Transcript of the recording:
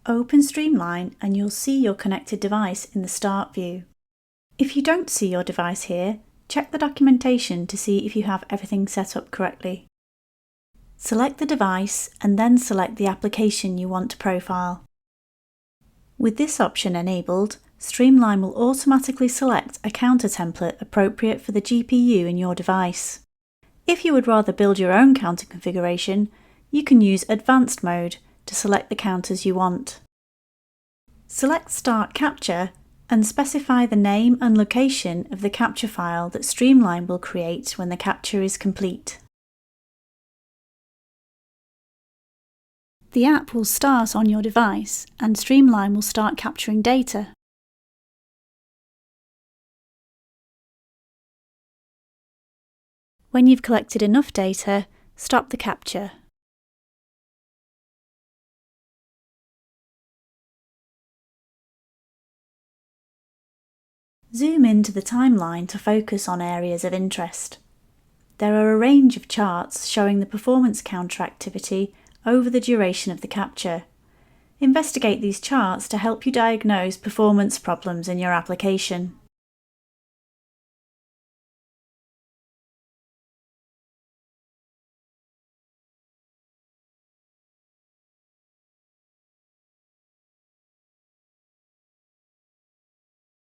Open Streamline and you'll see your connected device in the Start view. If you don't see your device here, check the documentation to see if you have everything set up correctly. Select the device and then select the application you want to profile. With this option enabled, Streamline will automatically select a counter template appropriate for the GPU in your device. If you would rather build your own counter configuration, you can use Advanced mode to select the counters you want. Select Start Capture and specify the name and location of the capture file that Streamline will create when the capture is complete. The app will start on your device and Streamline will start capturing data. When you've collected enough data, stop the capture. Zoom into the timeline to focus on areas of interest. There are a range of charts showing the performance counter activity over the duration of the capture. Investigate these charts to help you diagnose performance problems in your application.